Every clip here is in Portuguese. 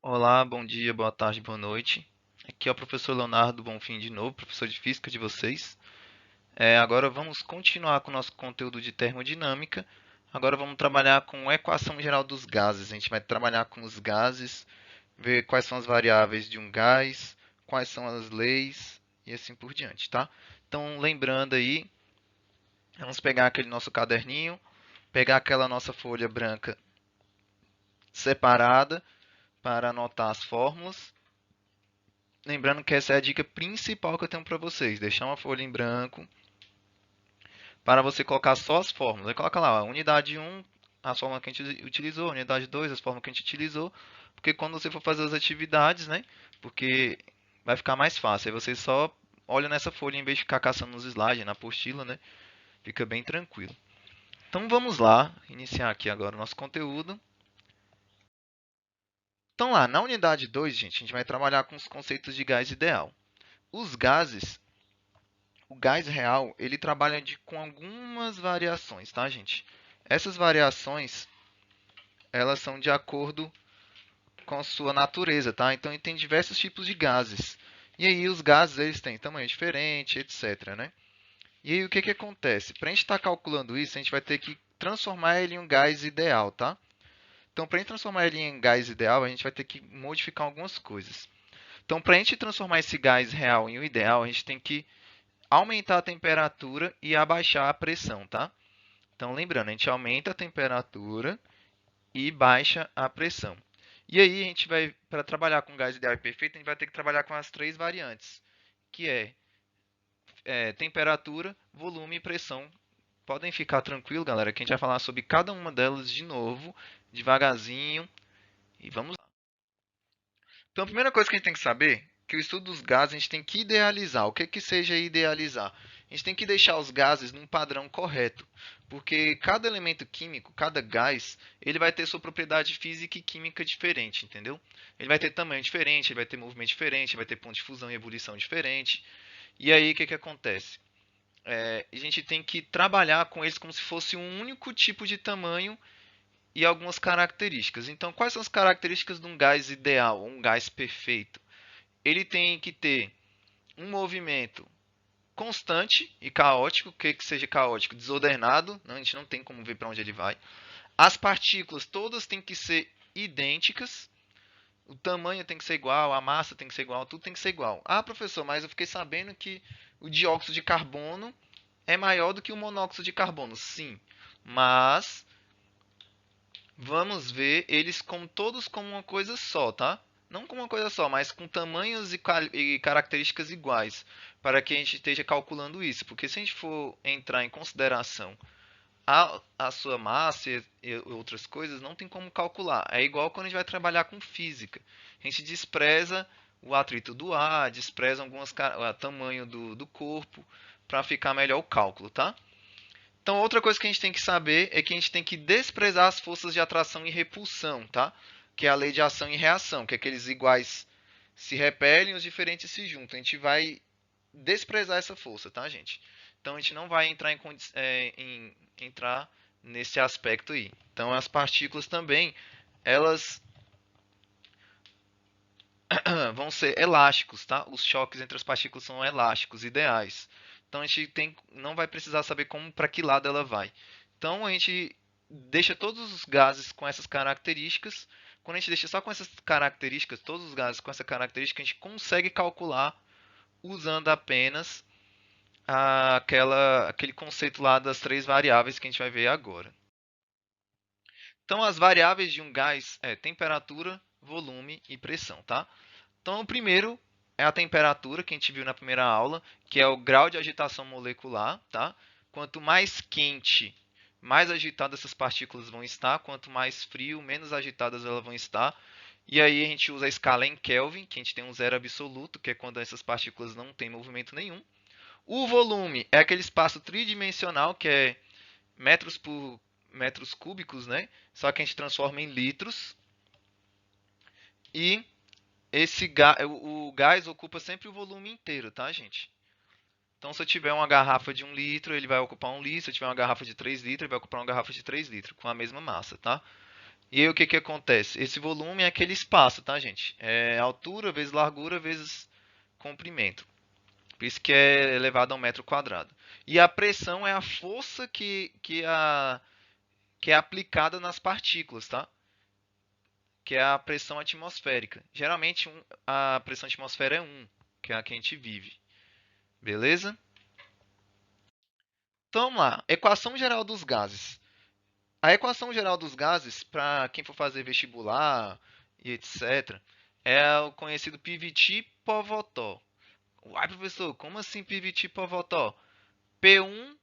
Olá, bom dia, boa tarde, boa noite. Aqui é o professor Leonardo Bonfim de novo, professor de física de vocês. Agora vamos continuar com o nosso conteúdo de termodinâmica. Agora vamos trabalhar com a equação geral dos gases. A gente vai trabalhar com os gases, ver quais são as variáveis de um gás, quais são as leis e assim por diante, tá? Então, lembrando aí, vamos pegar aquele nosso caderninho, pegar aquela nossa folha branca separada para anotar as fórmulas. Lembrando que essa é a dica principal que eu tenho para vocês. Deixar uma folha em branco para você colocar só as fórmulas. Aí coloca lá, unidade 1, a fórmula que a gente utilizou, unidade 2, as fórmulas que a gente utilizou. Porque quando você for fazer as atividades, né? Porque vai ficar mais fácil. Aí você só olha nessa folha em vez de ficar caçando nos slides, na apostila, né? Fica bem tranquilo. Então vamos lá, iniciar aqui agora o nosso conteúdo. Então lá, na unidade 2, gente, a gente vai trabalhar com os conceitos de gás ideal. Os gases, o gás real, ele trabalha com algumas variações, tá, gente? Essas variações, elas são de acordo com a sua natureza, tá? Então, tem diversos tipos de gases. E aí, os gases, eles têm tamanho diferente, etc, né? E aí, o que que acontece? Para a gente estar calculando isso, a gente vai ter que transformar ele em um gás ideal, tá? Então, para a gente transformar ele em gás ideal, a gente vai ter que modificar algumas coisas. Então, para a gente transformar esse gás real em um ideal, a gente tem que aumentar a temperatura e abaixar a pressão, tá? Então, lembrando, a gente aumenta a temperatura e baixa a pressão. E aí, a gente vai, para trabalhar com gás ideal e perfeito, a gente vai ter que trabalhar com as três variantes, que é temperatura, volume e pressão. Podem ficar tranquilo, galera, que a gente vai falar sobre cada uma delas de novo, devagarzinho, e vamos lá. Então, a primeira coisa que a gente tem que saber é que o estudo dos gases a gente tem que idealizar. O que que seja idealizar? A gente tem que deixar os gases num padrão correto, porque cada elemento químico, cada gás, ele vai ter sua propriedade física e química diferente, entendeu? Ele vai ter tamanho diferente, ele vai ter movimento diferente, ele vai ter ponto de fusão e ebulição diferente. E aí, o que que acontece? A gente tem que trabalhar com eles como se fosse um único tipo de tamanho e algumas características. Então, quais são as características de um gás ideal, um gás perfeito? Ele tem que ter um movimento constante e caótico. O que seja caótico? Desordenado, a gente não tem como ver para onde ele vai. As partículas todas têm que ser idênticas. O tamanho tem que ser igual, a massa tem que ser igual, tudo tem que ser igual. Ah, professor, mas eu fiquei sabendo que o dióxido de carbono é maior do que o monóxido de carbono. Sim, mas vamos ver eles como todos como uma coisa só, tá? Não como uma coisa só, mas com tamanhos e características iguais, para que a gente esteja calculando isso. Porque se a gente for entrar em consideração a sua massa e outras coisas, não tem como calcular. É igual quando a gente vai trabalhar com física. A gente despreza o atrito do ar, despreza o tamanho do corpo, para ficar melhor o cálculo, tá? Então, outra coisa que a gente tem que saber é que a gente tem que desprezar as forças de atração e repulsão, tá? Que é a lei de ação e reação, que é aqueles iguais se repelem e os diferentes se juntam. A gente vai desprezar essa força, tá, gente? Então, a gente não vai entrar nesse aspecto aí. Então, as partículas também, elas vão ser elásticos, tá? Os choques entre as partículas são elásticos, ideais. Então a gente não vai precisar saber como para que lado ela vai. Então a gente deixa todos os gases com essas características. Quando a gente deixa só com essas características, todos os gases com essa característica, a gente consegue calcular usando apenas aquele conceito lá das três variáveis que a gente vai ver agora. Então as variáveis de um gás é temperatura, volume e pressão, tá? Então, o primeiro é a temperatura, que a gente viu na primeira aula, que é o grau de agitação molecular, tá? Quanto mais quente, mais agitadas essas partículas vão estar, quanto mais frio, menos agitadas elas vão estar. E aí a gente usa a escala em Kelvin, que a gente tem um zero absoluto, que é quando essas partículas não têm movimento nenhum. O volume é aquele espaço tridimensional, que é metros por metros cúbicos, né? Só que a gente transforma em litros. E o gás ocupa sempre o volume inteiro, tá, gente? Então, se eu tiver uma garrafa de 1 litro, ele vai ocupar 1 litro. Se eu tiver uma garrafa de 3 litros, ele vai ocupar uma garrafa de 3 litros, com a mesma massa, tá? E aí o que que acontece? Esse volume é aquele espaço, tá, gente? É altura vezes largura vezes comprimento. Por isso que é elevado ao metro quadrado. E a pressão é a força que é aplicada nas partículas, tá? Que é a pressão atmosférica. Geralmente a pressão atmosfera é 1, que é a que a gente vive. Beleza? Então vamos lá. Equação geral dos gases. A equação geral dos gases, para quem for fazer vestibular e etc., é o conhecido PVT-Povotó. Uai, professor, como assim PVT-Povotó? P1,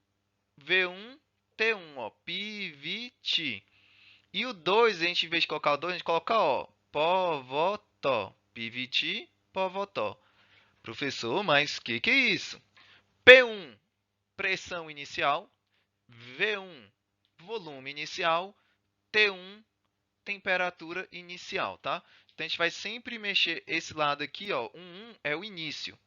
V1, T1, ó, PVT. E o 2, a gente, em vez de colocar o 2, a gente coloca ó, Povotó. PVT, Povotó. Professor, mas o que é isso? P1, pressão inicial. V1, volume inicial. T1, temperatura inicial, tá? Então a gente vai sempre mexer esse lado aqui, ó. 1 é o início.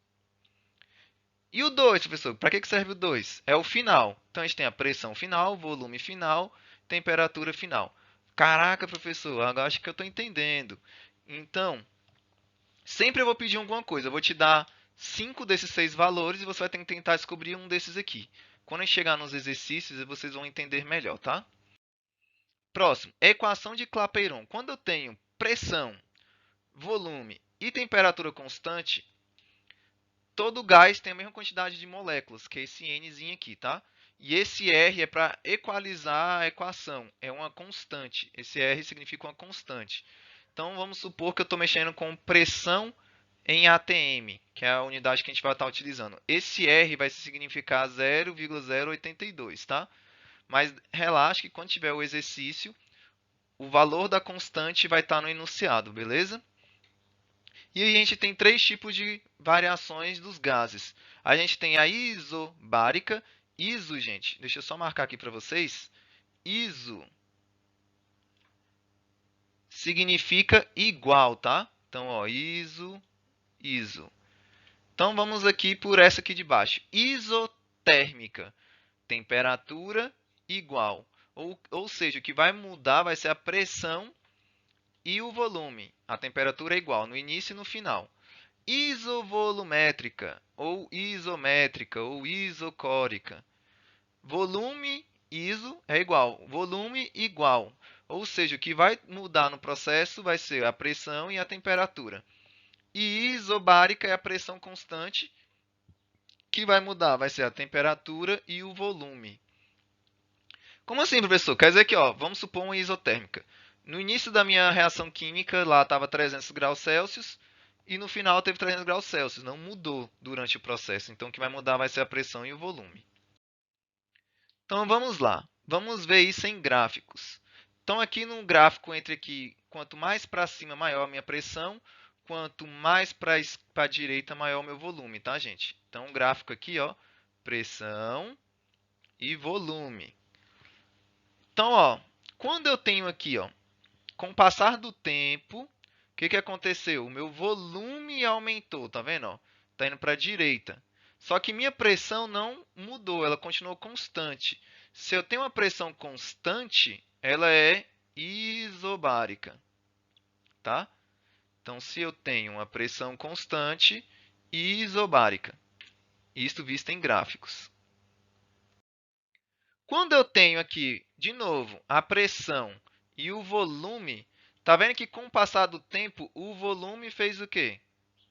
E o 2, professor? Para que serve o 2? É o final. Então a gente tem a pressão final, volume final, temperatura final. Caraca, professor, agora acho que eu estou entendendo. Então, sempre eu vou pedir alguma coisa. Eu vou te dar 5 desses 6 valores e você vai ter que tentar descobrir um desses aqui. Quando a gente chegar nos exercícios, vocês vão entender melhor, tá? Próximo, equação de Clapeyron. Quando eu tenho pressão, volume e temperatura constante, todo gás tem a mesma quantidade de moléculas, que é esse Nzinho aqui, tá? E esse R é para equalizar a equação, é uma constante. Esse R significa uma constante. Então, vamos supor que eu estou mexendo com pressão em atm, que é a unidade que a gente vai estar utilizando. Esse R vai significar 0,082, tá? Mas relaxe que quando tiver o exercício, o valor da constante vai estar no enunciado, beleza? E aí a gente tem três tipos de variações dos gases. A gente tem a isobárica. Iso, gente, deixa eu só marcar aqui para vocês. Iso significa igual, tá? Então, ó, iso, iso. Então, vamos aqui por essa aqui de baixo. Isotérmica, temperatura igual. Ou seja, o que vai mudar vai ser a pressão e o volume. A temperatura é igual no início e no final. Isovolumétrica, ou isométrica, ou isocórica. Volume iso é igual, volume igual. Ou seja, o que vai mudar no processo vai ser a pressão e a temperatura. E isobárica é a pressão constante, que vai mudar vai ser a temperatura e o volume. Como assim, professor? Quer dizer que, ó, vamos supor uma isotérmica. No início da minha reação química, lá estava 300 graus Celsius, e no final teve 300 graus Celsius. Não mudou durante o processo. Então, o que vai mudar vai ser a pressão e o volume. Então, vamos lá. Vamos ver isso em gráficos. Então, aqui no gráfico, entre aqui, quanto mais para cima, maior a minha pressão. Quanto mais para a direita, maior o meu volume, tá, gente? Então, o gráfico aqui, ó, pressão e volume. Então, ó, quando eu tenho aqui, ó, com o passar do tempo, o que que aconteceu? O meu volume aumentou, tá vendo? Ó? Tá indo para a direita. Só que minha pressão não mudou, ela continuou constante. Se eu tenho uma pressão constante, ela é isobárica, tá? Então, se eu tenho uma pressão constante, isobárica. Isto visto em gráficos. Quando eu tenho aqui, de novo, a pressão e o volume, tá vendo que com o passar do tempo, o volume fez o quê?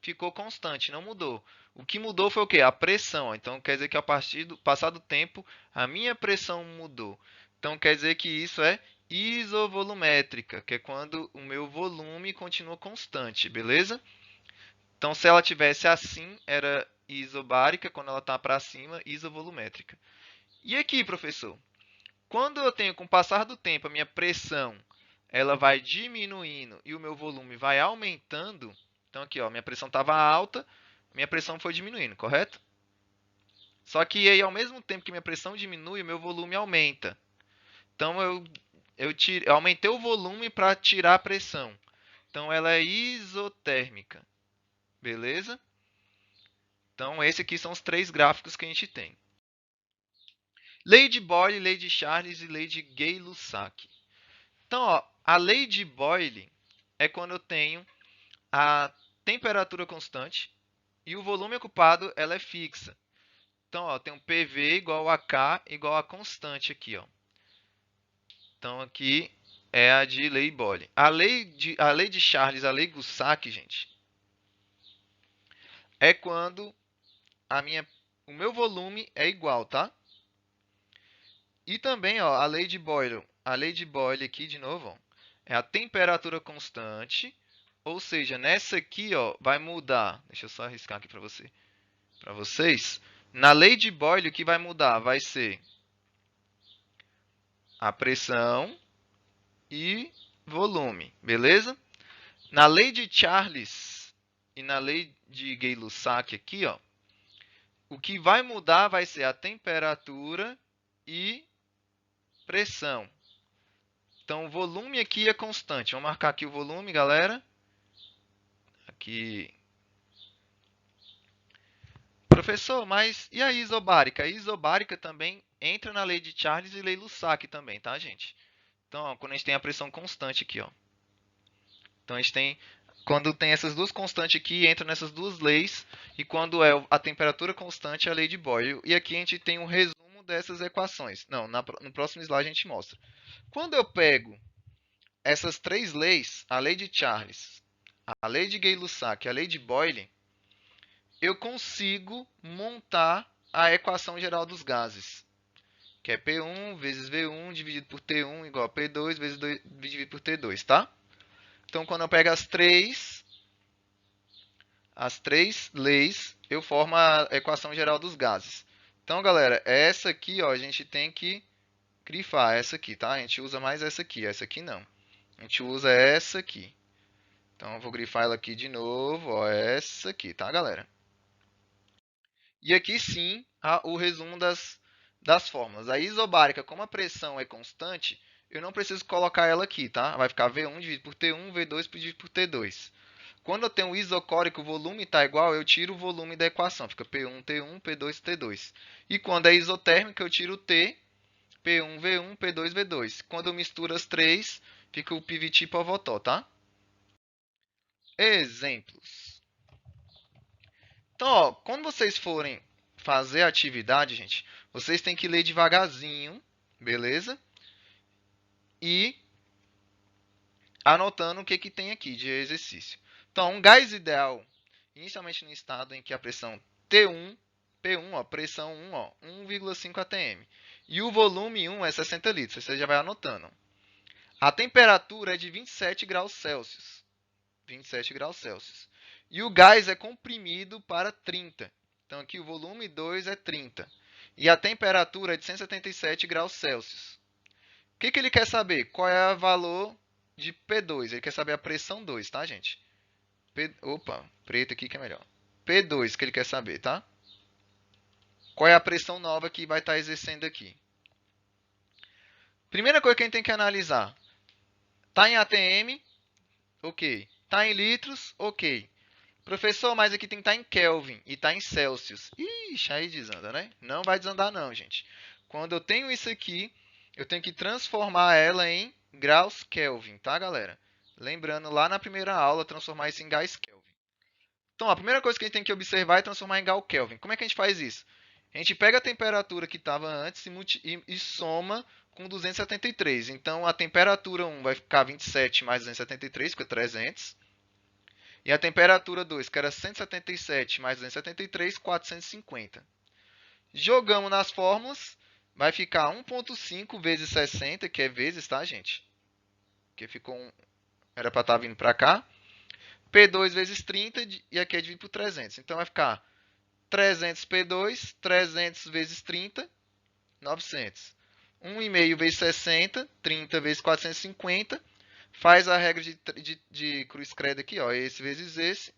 Ficou constante, não mudou. O que mudou foi o quê? A pressão. Então, quer dizer que a partir do passar do tempo, a minha pressão mudou. Então, quer dizer que isso é isovolumétrica, que é quando o meu volume continua constante, beleza? Então, se ela tivesse assim, era isobárica, quando ela está para cima, isovolumétrica. E aqui, professor? Quando eu tenho, com o passar do tempo, a minha pressão ela vai diminuindo e o meu volume vai aumentando. Então, aqui, ó, minha pressão estava alta, minha pressão foi diminuindo, correto? Só que aí, ao mesmo tempo que minha pressão diminui, o meu volume aumenta. Então, eu aumentei o volume para tirar a pressão. Então, ela é isotérmica. Beleza? Então, esses aqui são os três gráficos que a gente tem. Lei de Boyle, lei de Charles e lei de Gay-Lussac. Então, ó, A lei de Boyle é quando eu tenho a temperatura constante e o volume ocupado ela é fixa. Então, ó, tem um PV igual a K igual a constante aqui, ó. Então, aqui é a de lei Boyle. A lei de Charles, a lei Gussac, gente, é quando o meu volume é igual, tá? E também, ó, a lei de Boyle aqui, de novo, ó, é a temperatura constante, ou seja, nessa aqui, ó, vai mudar. Deixa eu só arriscar aqui para vocês. Na lei de Boyle, o que vai mudar vai ser a pressão e volume, beleza? Na lei de Charles e na lei de Gay-Lussac aqui, ó, o que vai mudar vai ser a temperatura e pressão. Então, o volume aqui é constante. Vamos marcar aqui o volume, galera. Aqui. Professor, mas e a isobárica? A isobárica também entra na lei de Charles e lei Lussac também, tá, gente? Então, ó, quando a gente tem a pressão constante aqui, ó. Então, a gente tem... Quando tem essas duas constantes aqui, entra nessas duas leis. E quando é a temperatura constante, é a lei de Boyle. E aqui a gente tem um resumo dessas equações. Não, no próximo slide a gente mostra. Quando eu pego essas três leis, a lei de Charles, a lei de Gay-Lussac e a lei de Boyle, eu consigo montar a equação geral dos gases, que é P1 vezes V1 dividido por T1 igual a P2 vezes 2 dividido por T2, tá? Então, quando eu pego as três leis, eu formo a equação geral dos gases. Então, galera, essa aqui, ó, a gente tem que grifar essa aqui, tá? A gente usa mais essa aqui não. A gente usa essa aqui. Então, eu vou grifar ela aqui de novo, ó, essa aqui, tá, galera? E aqui sim, o resumo das fórmulas. A isobárica, como a pressão é constante, eu não preciso colocar ela aqui, tá? Vai ficar V1 dividido por T1, V2 dividido por T2. Quando eu tenho isocórico, o volume está igual, eu tiro o volume da equação. Fica P1, T1, P2, T2. E quando é isotérmica, eu tiro o T, P1, V1, P2, V2. Quando eu misturo as três, fica o PVT Povotó, tá? Exemplos. Então, ó, quando vocês forem fazer a atividade, gente, vocês têm que ler devagarzinho, beleza? E anotando o que, que tem aqui de exercício. Então, um gás ideal, inicialmente no estado em que a pressão T1, P1, ó, pressão 1, ó, 1,5 atm. E o volume 1 é 60 litros, você já vai anotando. A temperatura é de 27 graus Celsius. 27 graus Celsius. E o gás é comprimido para 30. Então, aqui o volume 2 é 30. E a temperatura é de 177 graus Celsius. O que, que ele quer saber? Qual é o valor de P2? Ele quer saber a pressão 2, tá, gente? Opa, preto aqui que é melhor. P2 que ele quer saber, tá? Qual é a pressão nova que vai estar exercendo aqui? Primeira coisa que a gente tem que analisar. Tá em ATM? Ok. Tá em litros? Ok. Professor, mas aqui tem que estar em Kelvin e está em Celsius. Ixi, aí desanda, né? Não vai desandar não, gente. Quando eu tenho isso aqui, eu tenho que transformar ela em graus Kelvin, tá, galera? Lembrando, lá na primeira aula, transformar isso em gás Kelvin. Então, a primeira coisa que a gente tem que observar é transformar em grau Kelvin. Como é que a gente faz isso? A gente pega a temperatura que estava antes e soma com 273. Então, a temperatura 1 vai ficar 27 mais 273, fica 300. E a temperatura 2, que era 177 mais 273, 450. Jogamos nas fórmulas, vai ficar 1,5 vezes 60, que é vezes, tá, gente? Que ficou era para estar vindo para cá. P2 vezes 30 e aqui é dividido por 300. Então vai ficar 300 P2, 300 vezes 30, 900. 1,5 vezes 60, 30 vezes 450. Faz a regra de cruz-credo aqui, ó, esse vezes esse.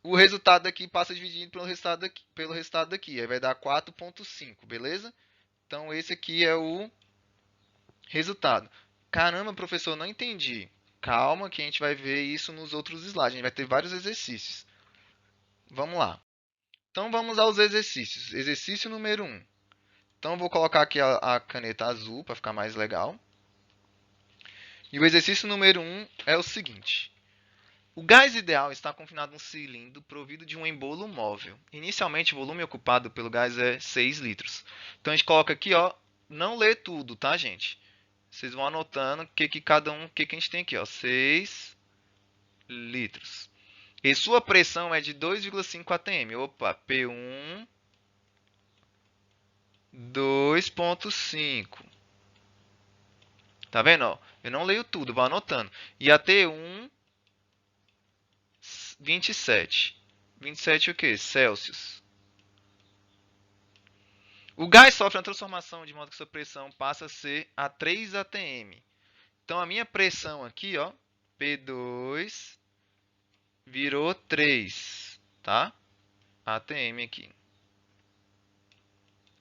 O resultado aqui passa dividido pelo resultado daqui. Aí vai dar 4,5, beleza? Então, esse aqui é o resultado. Caramba, professor, não entendi. Calma que a gente vai ver isso nos outros slides. A gente vai ter vários exercícios. Vamos lá. Então, vamos aos exercícios. Exercício número 1. Então, eu vou colocar aqui a caneta azul para ficar mais legal. E o exercício número 1 é o seguinte. O gás ideal está confinado num cilindro provido de um embolo móvel. Inicialmente, o volume ocupado pelo gás é 6 litros. Então, a gente coloca aqui, ó, não lê tudo, tá, gente? Vocês vão anotando o que cada um, o que a gente tem aqui, ó, 6 litros. E sua pressão é de 2,5 atm. Opa, P1, 2,5. Tá vendo, ó? Eu não leio tudo, vou anotando. E a T1, 27. 27 o quê? Celsius. O gás sofre uma transformação de modo que sua pressão passa a ser a 3 atm. Então, a minha pressão aqui, ó, P2 virou 3, tá? atm aqui.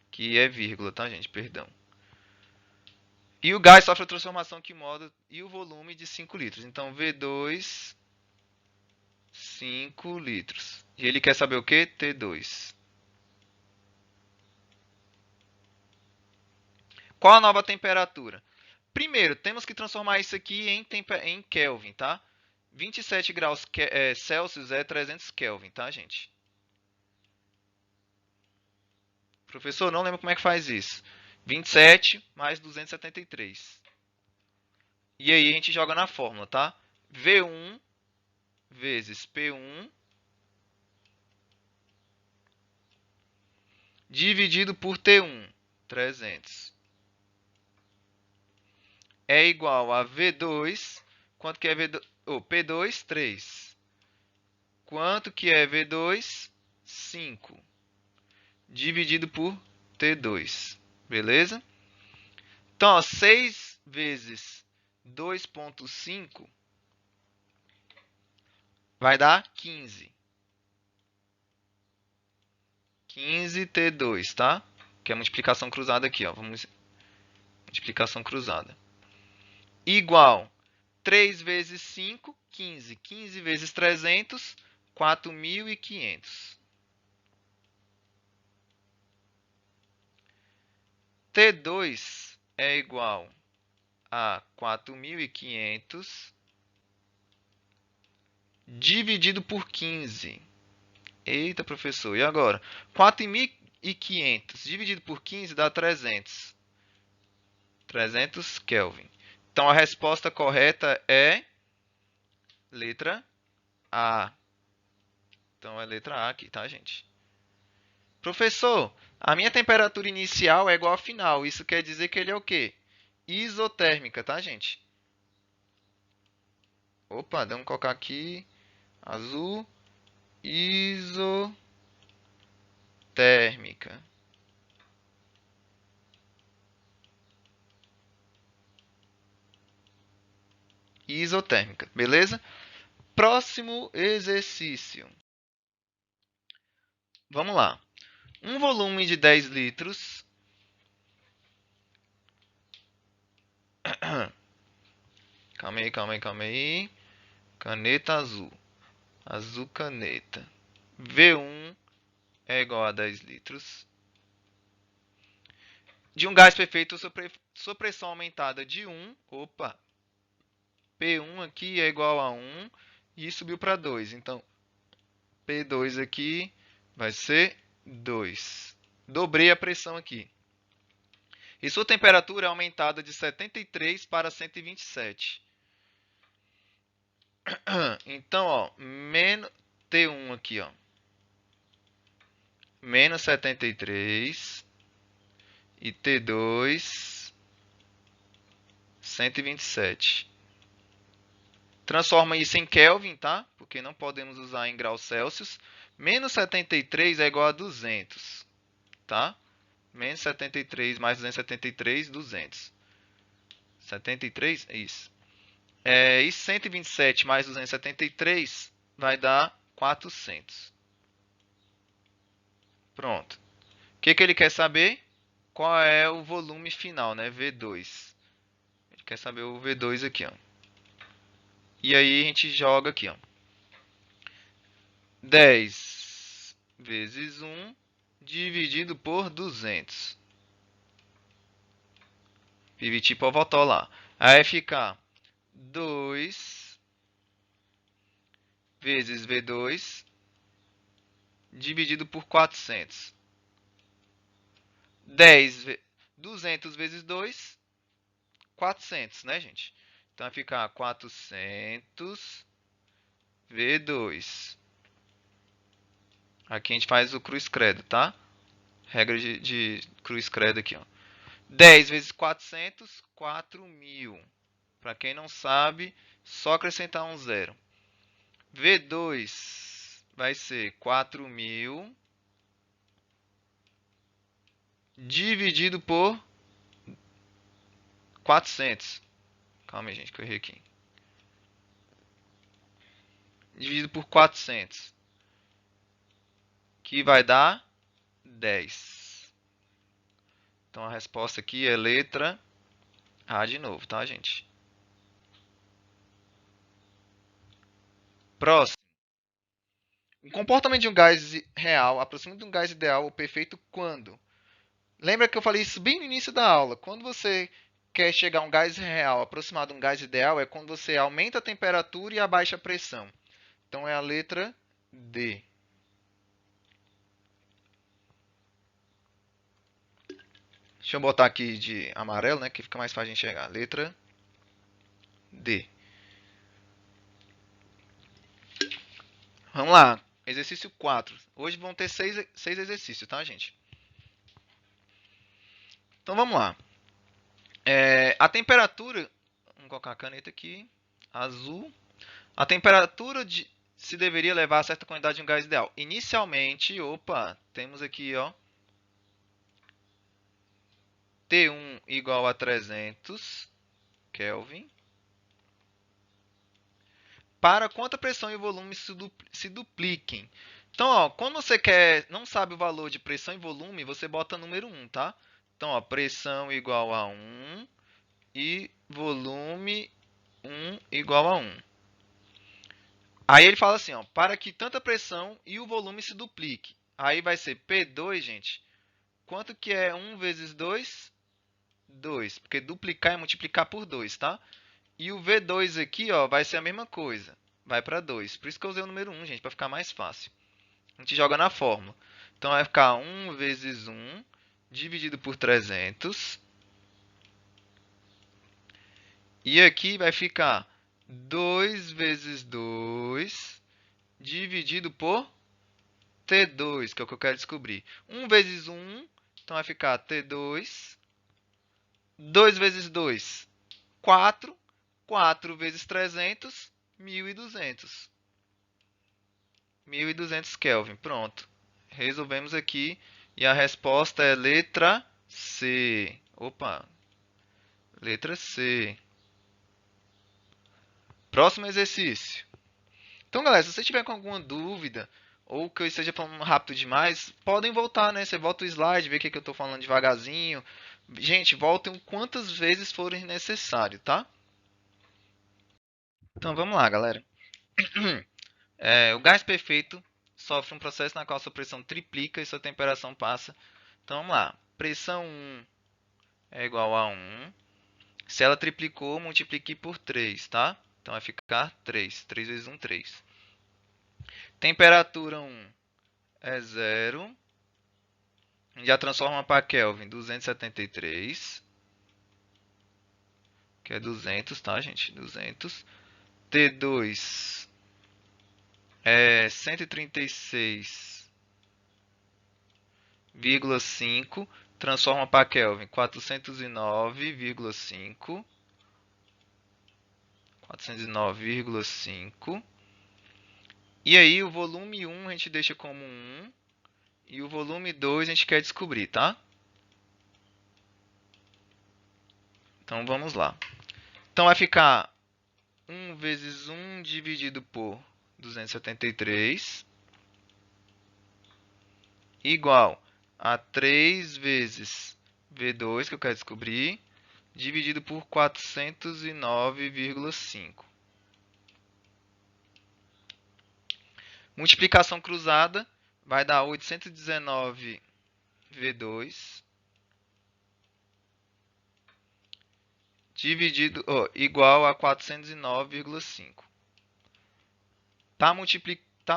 Que é vírgula, tá, gente? Perdão. E o gás sofre a transformação que moda e o volume de 5 litros. Então, V2, 5 litros. E ele quer saber o quê? T2. Qual a nova temperatura? Primeiro, temos que transformar isso aqui em Kelvin, tá? 27 graus Celsius é 300 Kelvin, tá, gente? Professor, não lembro como é que faz isso. 27 mais 273. E aí a gente joga na fórmula, tá? V1 vezes P1 dividido por T1, 300. É igual a V2, quanto que é V2? P2, 3. Quanto que é V2? 5. Dividido por T2. Beleza? Então, ó, 6 vezes 2,5 vai dar 15. 15 T2, tá? Que é a multiplicação cruzada aqui, ó. Vamos multiplicação cruzada. Igual 3 vezes 5, 15. 15 vezes 300, 4.500. T2 é igual a 4.500 dividido por 15. Eita, professor, e agora? 4.500 dividido por 15 dá 300. 300 Kelvin. Então, a resposta correta é letra A. Então, é letra A aqui, tá, gente? Professor, a minha temperatura inicial é igual à final. Isso quer dizer que ele é o quê? Isotérmica, tá, gente? Opa, vamos colocar aqui azul. Isotérmica. Isotérmica, beleza? Próximo exercício. Vamos lá. Um volume de 10 litros. Calma aí, calma aí, calma aí. Caneta azul. Azul caneta. V1 é igual a 10 litros. De um gás perfeito, sua pressão aumentada de 1. Opa. P1 aqui é igual a 1. E subiu para 2. Então, P2 aqui vai ser 2. Dobrei a pressão aqui. E sua temperatura é aumentada de 73 para 127. Então, ó, menos T1 aqui, ó. Menos 73 e T2 127. Transforma isso em Kelvin, tá? Porque não podemos usar em graus Celsius. Menos 73 é igual a 200, tá? Menos 73 mais 273, 200. 73, é isso. E 127 mais 273 vai dar 400. Pronto. O que ele quer saber? Qual é o volume final, né? V2. Ele quer saber o V2 aqui, ó. E aí a gente joga aqui, ó. 10 vezes 1 dividido por 200. Piviti Povotó lá. Aí vai ficar 2 vezes V2 dividido por 400. 200 vezes 2, 400, né, gente? Então vai ficar 400 V2. Aqui a gente faz o cruz credo, tá? Regra de cruz credo aqui, ó. 10 vezes 400, 4.000. Para quem não sabe, só acrescentar um zero. V2 vai ser 4.000 dividido por 400. Calma aí, gente, que eu errei aqui. Dividido por 400. Que vai dar 10. Então a resposta aqui é letra A de novo, tá, gente? Próximo. O comportamento de um gás real aproxima de um gás ideal ou perfeito quando? Lembra que eu falei isso bem no início da aula. Quando você quer chegar a um gás real aproximado de um gás ideal, é quando você aumenta a temperatura e abaixa a pressão. Então é a letra D. Deixa eu botar aqui de amarelo, né, que fica mais fácil de enxergar. Letra D. Vamos lá. Exercício 4. Hoje vão ter seis exercícios, tá, gente? Então vamos lá. A temperatura. Vamos colocar a caneta aqui. Azul. A temperatura se deveria levar a certa quantidade de um gás ideal. Inicialmente, temos aqui, ó, T1 igual a 300 Kelvin. Para quanto a pressão e o volume se dupliquem. Então, ó, quando você não sabe o valor de pressão e volume, você bota número 1, tá? Então, ó, pressão igual a 1 e volume 1 igual a 1. Aí ele fala assim, ó, para que tanta pressão e o volume se duplique. Aí vai ser P2, gente. Quanto que é 1 vezes 2? 2. Porque duplicar é multiplicar por 2, tá? E o V2 aqui, ó, vai ser a mesma coisa. Vai para 2. Por isso que eu usei o número 1, gente, para ficar mais fácil. A gente joga na fórmula. Então vai ficar 1 vezes 1 dividido por 300. E aqui vai ficar 2 vezes 2 dividido por T2, que é o que eu quero descobrir. 1 vezes 1, então vai ficar T2. 2 vezes 2, 4. 4 vezes 300, 1.200. 1.200 Kelvin. Pronto. Resolvemos aqui. E a resposta é letra C. Letra C. Próximo exercício. Então, galera, se você tiver com alguma dúvida ou que eu esteja falando rápido demais, podem voltar, né? Você volta o slide, vê o que eu estou falando devagarzinho. Gente, voltem quantas vezes forem necessário, tá? Então, vamos lá, galera. O gás perfeito sofre um processo na qual sua pressão triplica e sua temperatura passa. Então, vamos lá. Pressão 1 é igual a 1. Se ela triplicou, multiplique por 3, tá? Então, vai ficar 3. 3 vezes 1, 3. Temperatura 1 é 0. Já transforma para Kelvin, 273. Que é 200, tá, gente? 200. T2 é 136,5. Transforma para Kelvin, 409,5. 409,5. E aí o volume 1 a gente deixa como 1. E o volume 2 a gente quer descobrir, tá? Então vamos lá. Então vai ficar 1 vezes 1 dividido por 273 igual a 3 vezes V2, que eu quero descobrir, dividido por 409,5. Multiplicação cruzada vai dar 819 V2 dividido, igual a 409,5. Tá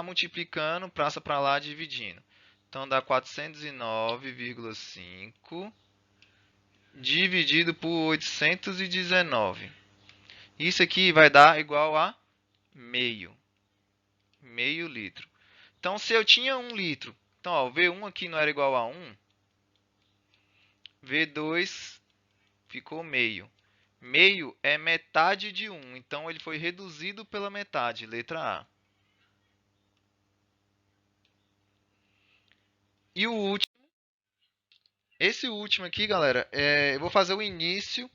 multiplicando, passa para lá, dividindo. Então dá 409,5 dividido por 819. Isso aqui vai dar igual a meio litro. Então, se eu tinha 1 litro, então, ó, o V1 aqui não era igual a 1, V2 ficou meio. Meio é metade de 1, então ele foi reduzido pela metade, letra A. E o último, esse último aqui, galera, eu vou fazer o início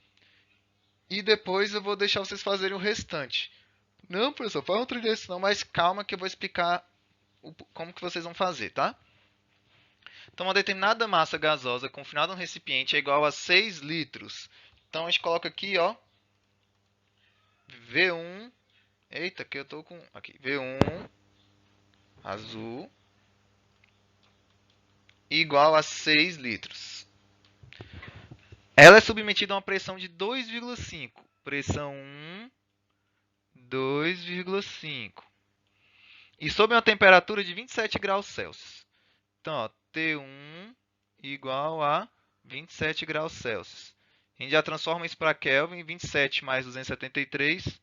e depois eu vou deixar vocês fazerem o restante. Não, professor, faz um trilho desse não, mas calma que eu vou explicar como que vocês vão fazer, tá? Então, uma determinada massa gasosa confinada num recipiente é igual a 6 litros. Então, a gente coloca aqui, ó, V1. Eita, que eu tô com... Aqui, V1 azul igual a 6 litros. Ela é submetida a uma pressão de 2,5. Pressão 1, 2,5. E sob uma temperatura de 27 graus Celsius. Então, ó, T1 igual a 27 graus Celsius. A gente já transforma isso para Kelvin, 27 mais 273,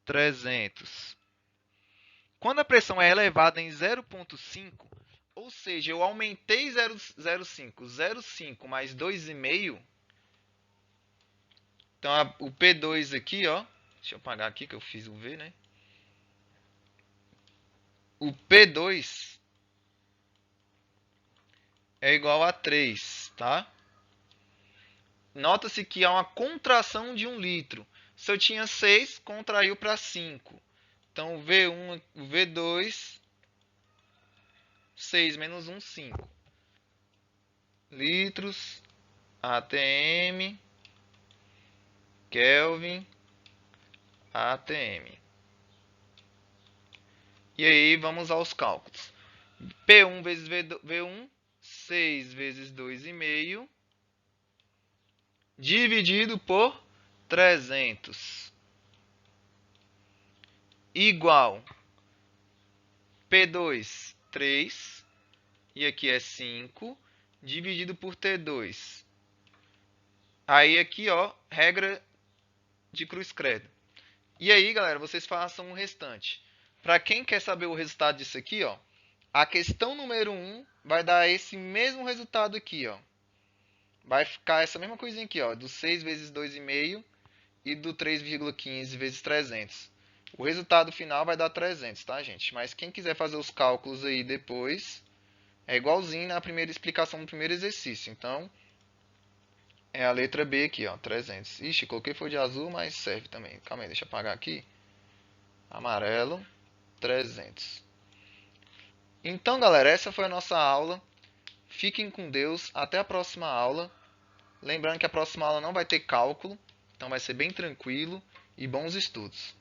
300. Quando a pressão é elevada em 0,5, ou seja, eu aumentei 0,05, 0,5 mais 2,5. Então, o P2 aqui, ó, deixa eu apagar aqui que eu fiz o V, né? O P2 é igual a 3, tá? Nota-se que há uma contração de 1 litro. Se eu tinha 6, contraiu para 5. Então, o V1, o V2, 6 menos 1, 5. Litros, ATM, Kelvin, ATM. E aí, vamos aos cálculos. P1 vezes V1, 6 vezes 2,5, dividido por 300. Igual P2, 3, e aqui é 5, dividido por T2. Aí aqui, ó, regra de cruz credo. E aí, galera, vocês façam o restante. Para quem quer saber o resultado disso aqui, ó, a questão número 1 vai dar esse mesmo resultado aqui, ó. Vai ficar essa mesma coisinha aqui, ó, do 6 vezes 2,5 e do 3,15 vezes 300. O resultado final vai dar 300, tá, gente? Mas quem quiser fazer os cálculos aí depois, é igualzinho na primeira explicação do primeiro exercício. Então, é a letra B aqui, ó, 300. Ixi, coloquei foi de azul, mas serve também. Calma aí, deixa eu apagar aqui. Amarelo, 300. Então, galera, essa foi a nossa aula. Fiquem com Deus. Até a próxima aula. Lembrando que a próxima aula não vai ter cálculo. Então vai ser bem tranquilo. E bons estudos.